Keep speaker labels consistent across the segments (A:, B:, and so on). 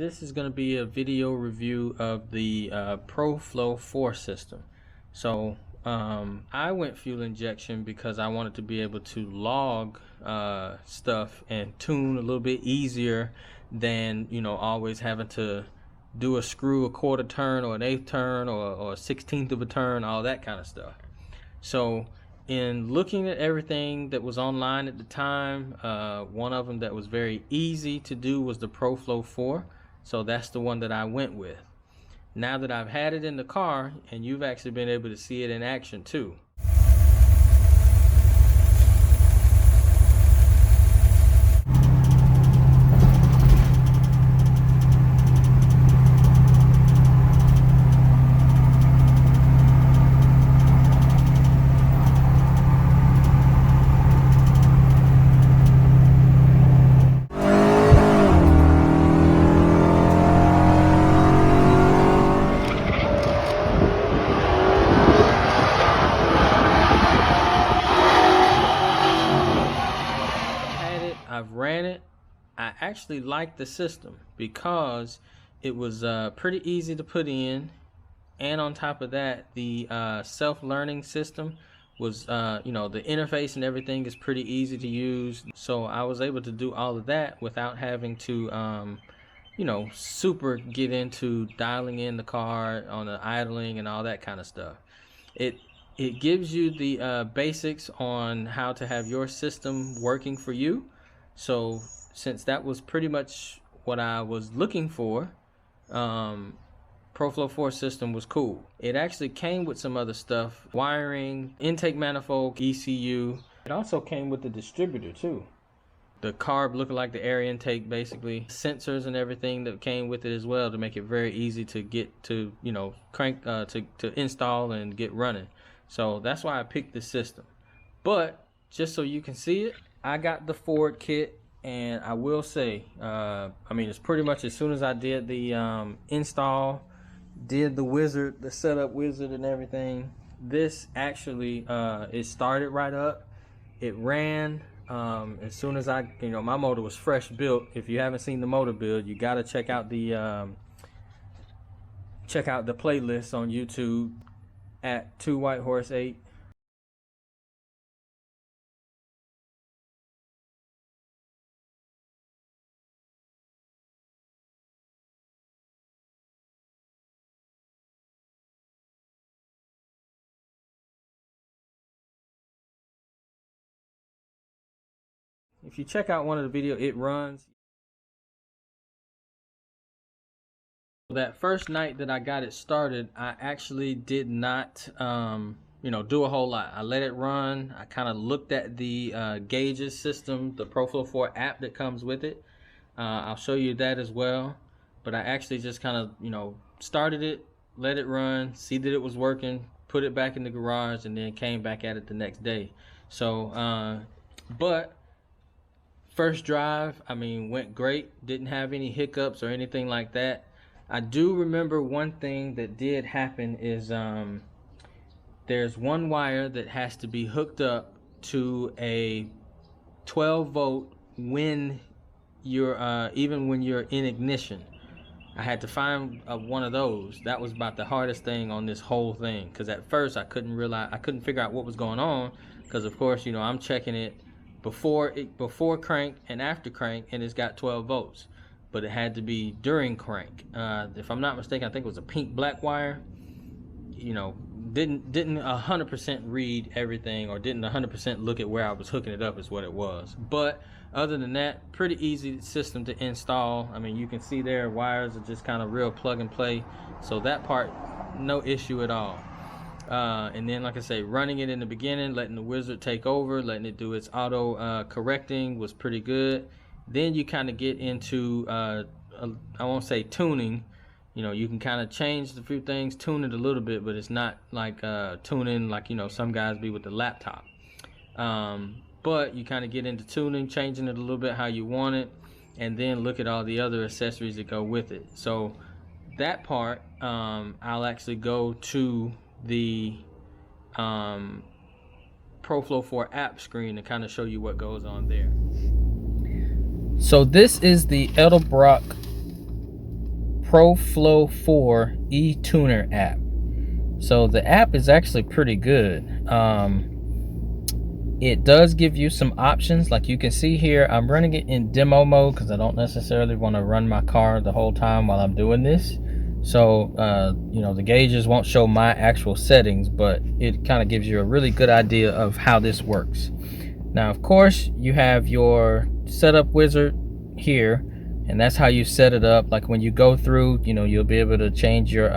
A: This is going to be a video review of the Pro-Flo 4 system. So I went fuel injection because I wanted to be able to log stuff and tune a little bit easier than, always having to do a screw a quarter turn or an eighth turn or a 16th of a turn, all that kind of stuff. So in looking at everything that was online at the time, one of them that was very easy to do was the Pro-Flo 4. So that's the one that I went with. Now that I've had it in the car, and you've actually been able to see it in action too. I've ran it. I actually liked the system because it was pretty easy to put in, and on top of that, the self-learning system was the interface and everything is pretty easy to use. So I was able to do all of that without having to super get into dialing in the car on the idling and all that kind of stuff. It gives you the basics on how to have your system working for you. So since that was pretty much what I was looking for, Pro-Flo 4 system was cool. It actually came with some other stuff: wiring, intake manifold, ECU. It also came with the distributor too. The carb looking like the air intake, basically. Sensors and everything that came with it as well to make it very easy to get to, crank, to install and get running. So that's why I picked this system. But just so you can see it, I got the Ford kit, and I will say, it's pretty much as soon as I did the install, did the setup wizard and everything, this actually, it started right up. It ran as soon as my motor was fresh built. If you haven't seen the motor build, you got to check out the playlist on YouTube at WhiteHorse 8. If you check out one of the videos, it runs. That first night that I got it started, I actually did not do a whole lot. I let it run. I kind of looked at the gauges system, the Pro-Flo 4 app that comes with it. I'll show you that as well. But I actually just kind of started it, let it run, see that it was working, put it back in the garage, and then came back at it the next day. So but first drive, went great. Didn't have any hiccups or anything like that. I do remember one thing that did happen is there's one wire that has to be hooked up to a 12 volt when you're even when you're in ignition. I had to find one of those. That was about the hardest thing on this whole thing, because at first I couldn't figure out what was going on, because of course I'm checking it before crank and after crank, and it's got 12 volts. But it had to be during crank. If I'm not mistaken, I think it was a pink black wire. Didn't 100% read everything, or didn't 100% look at where I was hooking it up is what it was. But other than that, pretty easy system to install. You can see there, wires are just kind of real plug and play. So that part, no issue at all. And then, like I say, running it in the beginning, letting the wizard take over, letting it do its auto correcting was pretty good. Then you kind of get into, I won't say tuning. You can kind of change a few things, tune it a little bit, but it's not like tuning like, some guys be with the laptop. But you kind of get into tuning, changing it a little bit how you want it, and then look at all the other accessories that go with it. So that part, I'll actually go to the Pro-Flo 4 app screen to kind of show you what goes on there. So this is the Edelbrock Pro-Flo 4 e-tuner app. So the app is actually pretty good. It does give you some options. Like you can see here, I'm running it in demo mode because I don't necessarily want to run my car the whole time while I'm doing this. So you know, the gauges won't show my actual settings, but it kind of gives you a really good idea of how this works. Now of course you have your setup wizard here, and that's how you set it up. Like when you go through, you know, you'll be able to change your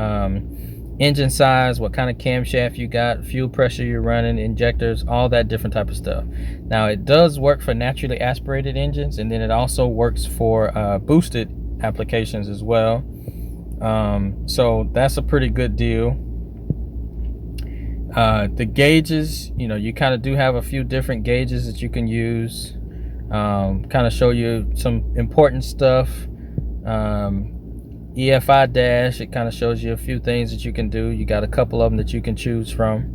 A: engine size, what kind of camshaft you got, fuel pressure you're running, injectors, all that different type of stuff. Now it does work for naturally aspirated engines, and then it also works for boosted applications as well. So that's a pretty good deal. The gauges, you know, you kind of do have a few different gauges that you can use. Kind of show you some important stuff. EFI dash, it kind of shows you a few things that you can do. You got a couple of them that you can choose from.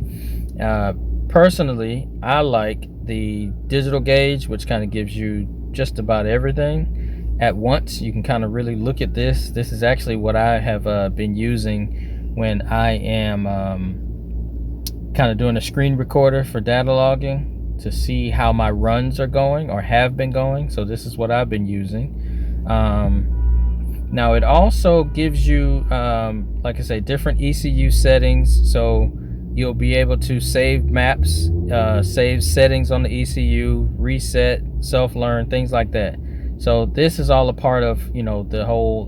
A: Personally, I like the digital gauge, which kind of gives you just about everything at once. You can kind of really look at this. This is actually what I have been using when I am kind of doing a screen recorder for data logging to see how my runs are going or have been going. So this is what I've been using. Now it also gives you, like I say, different ECU settings. So you'll be able to save maps, save settings on the ECU, reset, self-learn, things like that. So this is all a part of, you know, the whole,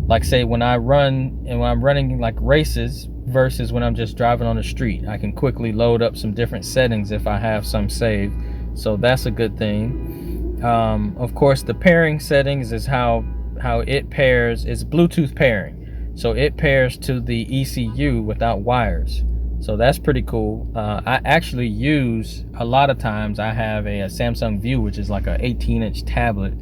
A: like say when I run and when I'm running like races versus when I'm just driving on the street, I can quickly load up some different settings if I have some saved. So that's a good thing. Of course, the pairing settings is how it pairs. It's Bluetooth pairing, so it pairs to the ECU without wires. So that's pretty cool. I actually use, a lot of times I have a Samsung View, which is like a 18-inch tablet,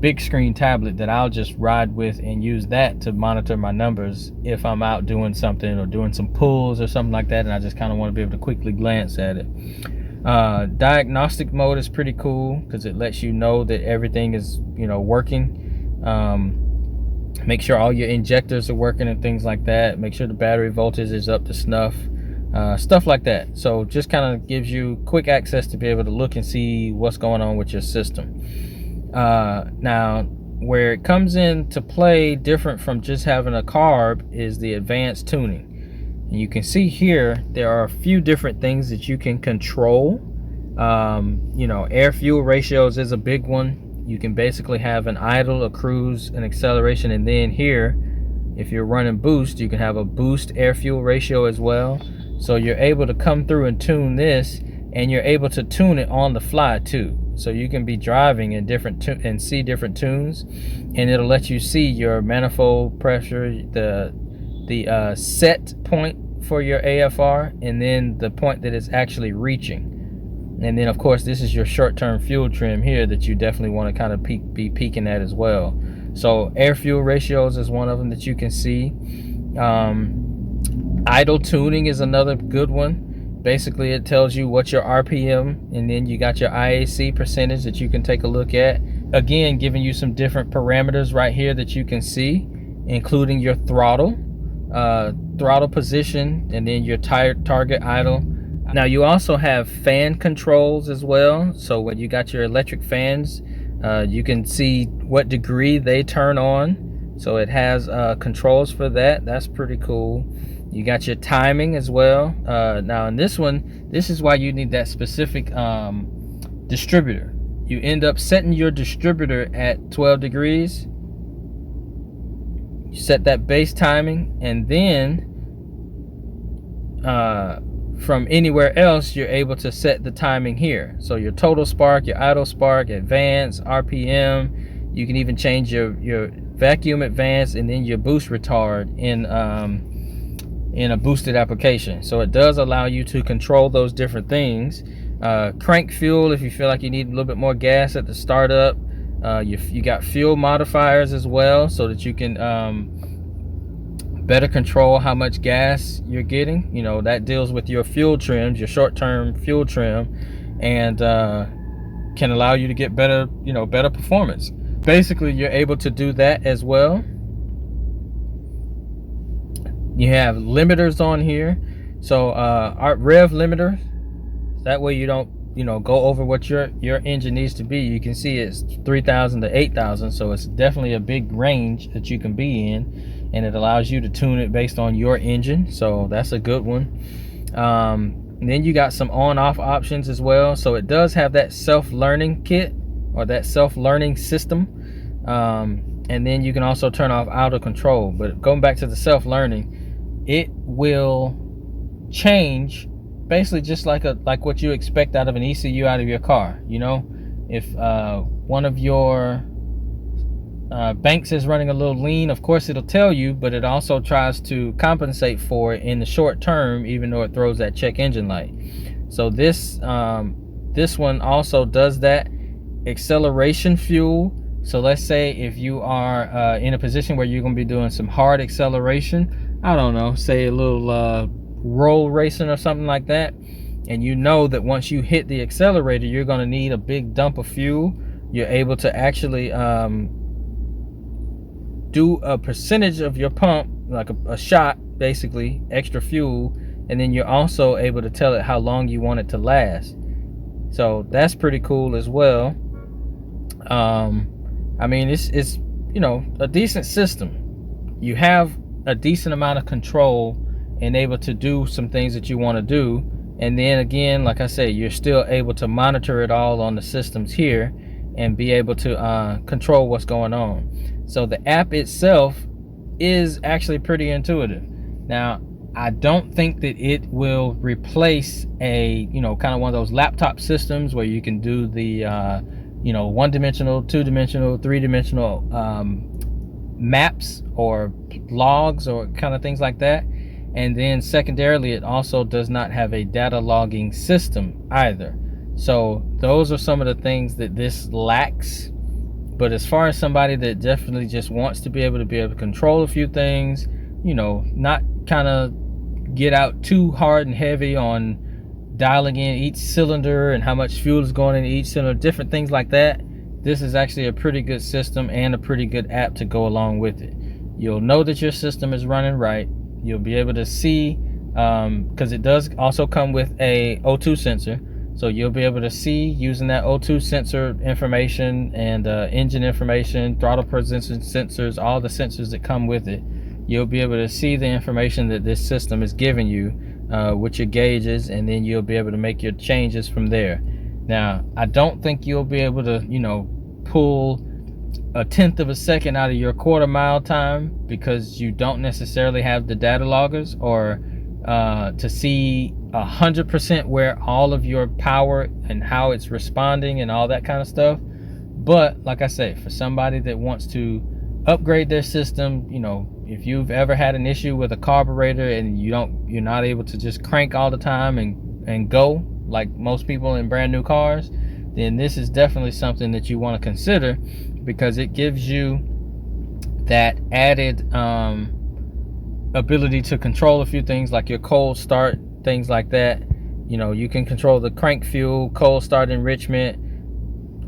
A: big screen tablet that I'll just ride with and use that to monitor my numbers if I'm out doing something or doing some pulls or something like that, and I just kind of want to be able to quickly glance at it. Diagnostic mode is pretty cool because it lets you know that everything is, you know, working. Make sure all your injectors are working and things like that. Make sure the battery voltage is up to snuff, stuff like that. So just kind of gives you quick access to be able to look and see what's going on with your system. Now where it comes into play different from just having a carb is the advanced tuning. And you can see here there are a few different things that you can control. You know, air fuel ratios is a big one. You can basically have an idle, a cruise, an acceleration, and then here, if you're running boost, you can have a boost air fuel ratio as well. So you're able to come through and tune this, and you're able to tune it on the fly too. So you can be driving in different and see different tunes, and it'll let you see your manifold pressure, the set point for your AFR, and then the point that it's actually reaching. And then of course this is your short-term fuel trim here that you definitely want to kind of be peaking at as well. So air fuel ratios is one of them that you can see. Idle tuning is another good one. Basically it tells you what your RPM, and then you got your IAC percentage that you can take a look at. Again, giving you some different parameters right here that you can see, including your throttle position, and then your target idle. Now you also have fan controls as well. So when you got your electric fans, you can see what degree they turn on. So it has controls for that. That's pretty cool. You got your timing as well. Now in this one, this is why you need that specific distributor. You end up setting your distributor at 12 degrees. You set that base timing, and then from anywhere else you're able to set the timing here. So your total spark, your idle spark, advance, RPM. You can even change your vacuum advance and then your boost retard in a boosted application. So it does allow you to control those different things. Crank fuel if you feel like you need a little bit more gas at the startup. You got fuel modifiers as well, so that you can better control how much gas you're getting. You know, that deals with your fuel trims, your short-term fuel trim, and can allow you to get better, better performance. Basically, you're able to do that as well. You have limiters on here. So our rev limiter, that way you don't, you know, go over what your engine needs to be. You can see it's 3,000 to 8,000, so it's definitely a big range that you can be in, and it allows you to tune it based on your engine, so that's a good one. And then you got some on-off options as well. So it does have that self-learning kit, or that self-learning system, and then you can also turn off auto control. But going back to the self-learning, it will change basically just like what you expect out of an ECU out of your car. You know, if one of your banks is running a little lean, of course it'll tell you, but it also tries to compensate for it in the short term, even though it throws that check engine light. So this one also does that. Acceleration fuel. So let's say if you are in a position where you're going to be doing some hard acceleration, I don't know, say a little roll racing or something like that, and you know that once you hit the accelerator you're going to need a big dump of fuel, you're able to actually do a percentage of your pump, like a shot, basically extra fuel, and then you're also able to tell it how long you want it to last. So that's pretty cool as well. I mean, it's you know, a decent system. You have a decent amount of control and able to do some things that you want to do, and then again, like I say, you're still able to monitor it all on the systems here and be able to control what's going on. So the app itself is actually pretty intuitive. Now, I don't think that it will replace a, you know, kind of one of those laptop systems where you can do the you know, one-dimensional, two-dimensional, three-dimensional maps or logs or kind of things like that. And then secondarily, it also does not have a data logging system either. So those are some of the things that this lacks. But as far as somebody that definitely just wants to be able to control a few things, you know, not kind of get out too hard and heavy on dialing in each cylinder and how much fuel is going into each cylinder, different things like that, this is actually a pretty good system and a pretty good app to go along with it. You'll know that your system is running right. You'll be able to see, because it does also come with a O2 sensor, so you'll be able to see using that O2 sensor information and engine information, throttle position sensors, all the sensors that come with it. You'll be able to see the information that this system is giving you with your gauges, and then you'll be able to make your changes from there. Now, I don't think you'll be able to, you know, pull a tenth of a second out of your quarter mile time, because you don't necessarily have the data loggers, or to see 100% where all of your power and how it's responding and all that kind of stuff. But like I say, for somebody that wants to upgrade their system, you know, if you've ever had an issue with a carburetor and you're not able to just crank all the time and go like most people in brand new cars, then this is definitely something that you want to consider, because it gives you that added ability to control a few things like your cold start, things like that. You know, you can control the crank fuel, cold start enrichment,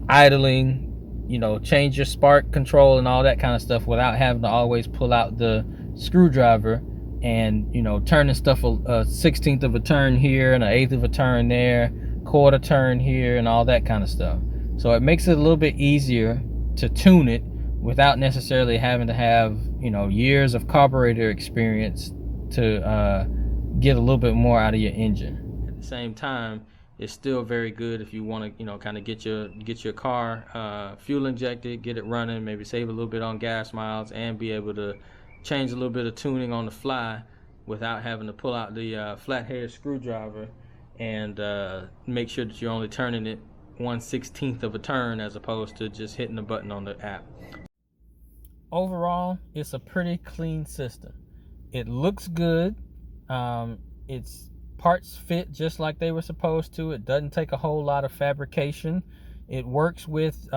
A: idling, you know, change your spark control and all that kind of stuff without having to always pull out the screwdriver and, you know, turning stuff a 16th of a turn here and an 1/8 of a turn there, quarter turn here, and all that kind of stuff. So it makes it a little bit easier to tune it without necessarily having to have, you know, years of carburetor experience to get a little bit more out of your engine. At the same time, it's still very good if you want to, you know, kind of get your car fuel injected, get it running, maybe save a little bit on gas miles, and be able to change a little bit of tuning on the fly without having to pull out the flathead screwdriver and make sure that you're only turning it 1/16 of a turn as opposed to just hitting the button on the app. Overall, it's a pretty clean system. It looks good. Its parts fit just like they were supposed to. It doesn't take a whole lot of fabrication. It works with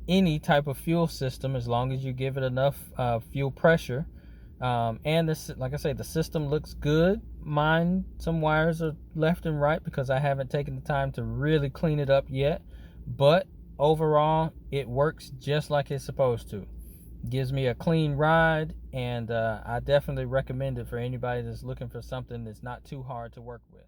A: any type of fuel system as long as you give it enough fuel pressure. And this, like I say, the system looks good. Mine, some wires are left and right because I haven't taken the time to really clean it up yet. But overall, it works just like it's supposed to. Gives me a clean ride, and I definitely recommend it for anybody that's looking for something that's not too hard to work with.